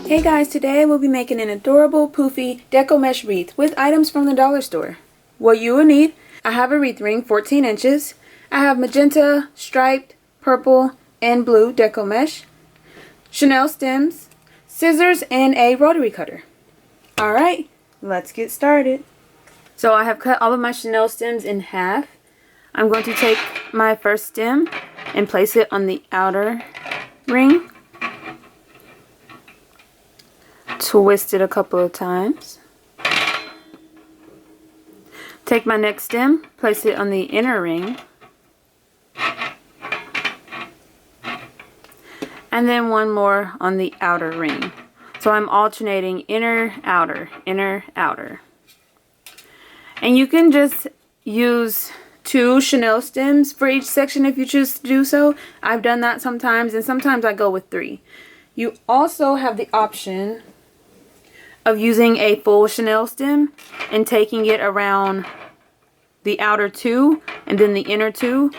Hey guys, today we'll be making an adorable poofy deco mesh wreath with items from the dollar store. What you will need: I have a wreath ring 14 inches. I have magenta, striped, purple, and blue deco mesh, Chanel stems, scissors, and a rotary cutter. Alright, let's get started. So I have cut all of my Chanel stems in half. I'm going to take my first stem and place it on the outer ring. Twist it a couple of times. Take my next stem, place it on the inner ring. And then one more on the outer ring. So I'm alternating inner, outer, inner, outer. And you can just use 2 Chanel stems for each section if you choose to do so. I've done that sometimes, and sometimes I go with 3. You also have the option of using a full Chanel stem and taking it around the outer 2 and then the inner 2.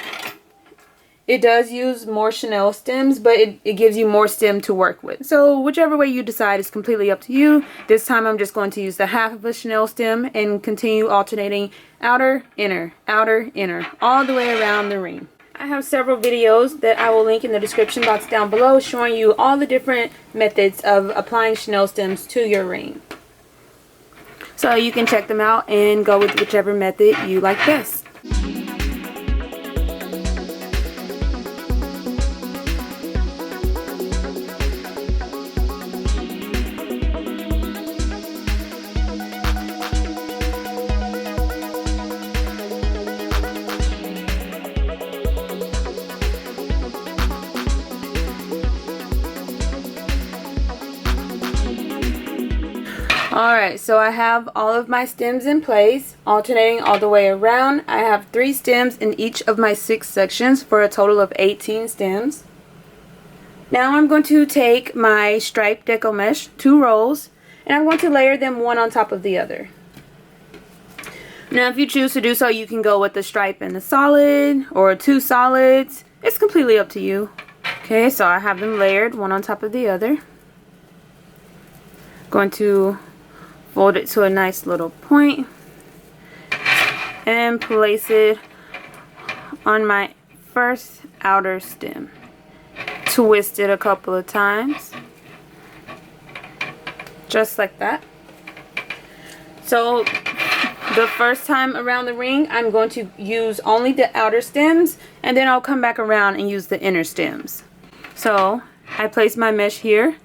It does use more Chanel stems, but it gives you more stem to work with. So whichever way you decide is completely up to you. This time I'm just going to use the half of a Chanel stem and continue alternating outer, inner, all the way around the ring. I have several videos that I will link in the description box down below showing you all the different methods of applying Chanel stems to your ring. So you can check them out and go with whichever method you like best. Alright, so I have all of my stems in place, alternating all the way around. I have 3 stems in each of my 6 sections for a total of 18 stems. Now I'm going to take my striped deco mesh, 2 rolls, and I'm going to layer them one on top of the other. Now if you choose to do so, you can go with the stripe and the solid, or 2 solids. It's completely up to you. Okay, so I have them layered one on top of the other. Going to fold it to a nice little point and place it on my first outer stem. Twist it a couple of times, just like that. So the first time around the ring, I'm going to use only the outer stems, and then I'll come back around and use the inner stems. So I place my mesh here.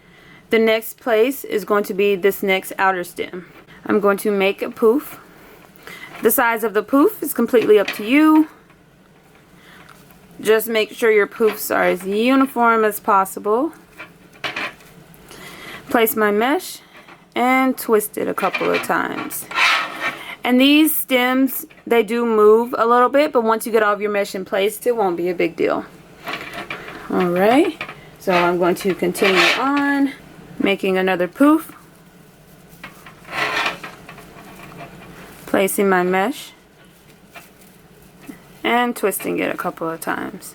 The next place is going to be this next outer stem. I'm going to make a poof. The size of the poof is completely up to you. Just make sure your poofs are as uniform as possible. Place my mesh and twist it a couple of times. And these stems, they do move a little bit, but once you get all of your mesh in place, it won't be a big deal. Alright, so I'm going to continue on, making another poof, placing my mesh and twisting it a couple of times,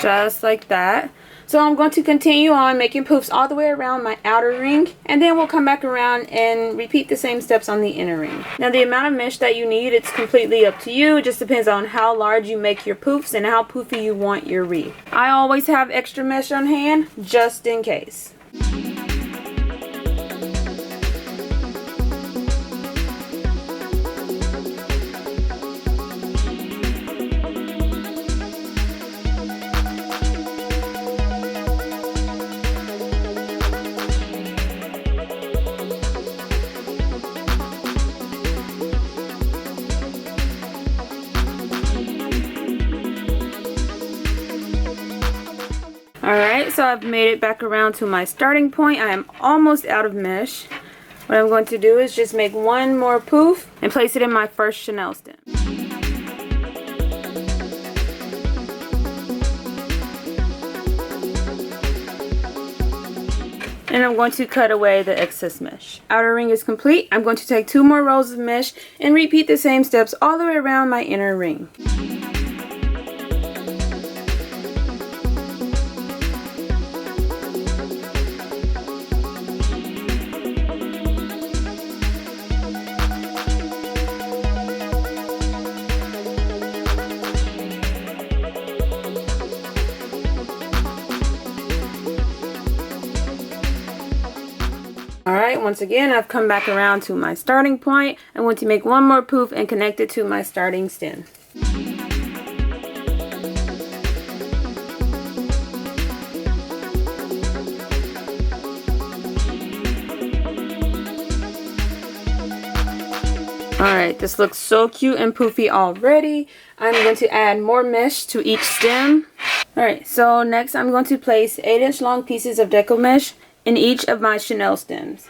just like that. So I'm going to continue on making poofs all the way around my outer ring, and then we'll come back around and repeat the same steps on the inner ring. Now the amount of mesh that you need, it's completely up to you. It just depends on how large you make your poofs and how poofy you want your wreath. I always have extra mesh on hand just in case. Alright, so I've made it back around to my starting point. I am almost out of mesh. What I'm going to do is just make one more poof and place it in my first Chanel stem. And I'm going to cut away the excess mesh. Outer ring is complete. I'm going to take 2 more rows of mesh and repeat the same steps all the way around my inner ring. Alright, once again, I've come back around to my starting point. I want to make one more poof and connect it to my starting stem. Alright, this looks so cute and poofy already. I'm going to add more mesh to each stem. Alright, so next I'm going to place 8-inch long pieces of Deco mesh in each of my chenille stems.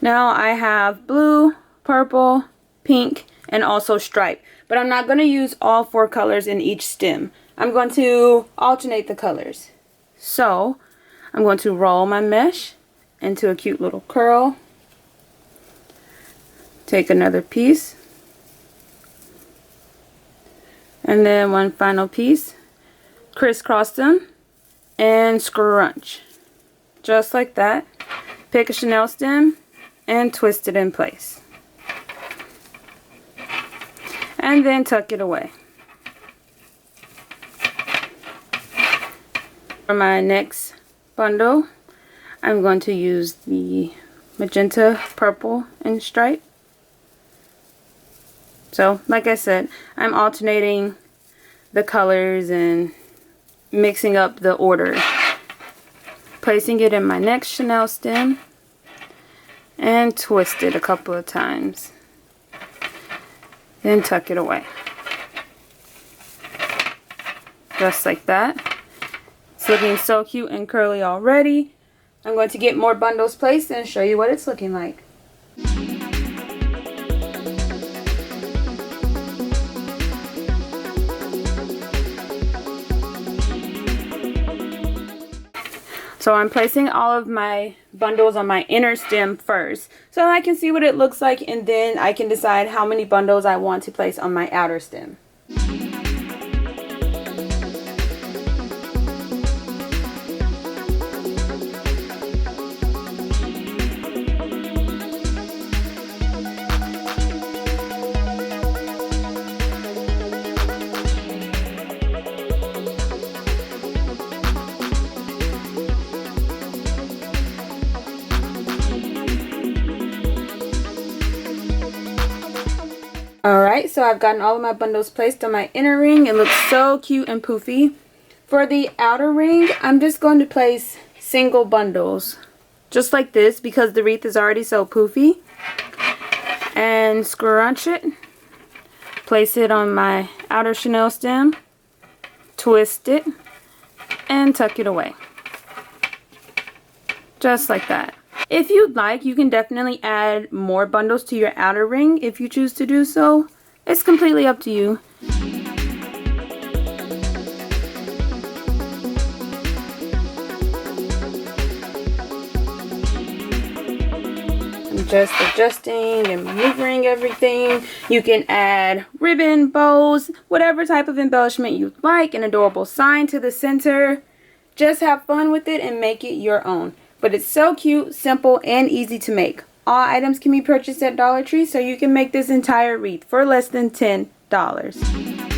Now I have blue, purple, pink, and also stripe. But I'm not going to use all 4 colors in each stem. I'm going to alternate the colors. So I'm going to roll my mesh into a cute little curl. Take another piece, and then one final piece, crisscross them, and scrunch. Just like that. Pick a chenille stem and twist it in place. And then tuck it away. For my next bundle, I'm going to use the magenta, purple, and stripe. So, like I said, I'm alternating the colors and mixing up the order. Placing it in my next chenille stem and twist it a couple of times. Then tuck it away. Just like that. It's looking so cute and curly already. I'm going to get more bundles placed and show you what it's looking like. So I'm placing all of my bundles on my inner stem first so I can see what it looks like, and then I can decide how many bundles I want to place on my outer stem. Alright, so I've gotten all of my bundles placed on my inner ring. It looks so cute and poofy. For the outer ring, I'm just going to place single bundles. Just like this, because the wreath is already so poofy. And scrunch it. Place it on my outer chenille stem. Twist it. And tuck it away. Just like that. If you'd like, you can definitely add more bundles to your outer ring if you choose to do so. It's completely up to you. I'm just adjusting and maneuvering everything. You can add ribbon, bows, whatever type of embellishment you'd like, an adorable sign to the center. Just have fun with it and make it your own. But it's so cute, simple, and easy to make. All items can be purchased at Dollar Tree, so you can make this entire wreath for less than $10.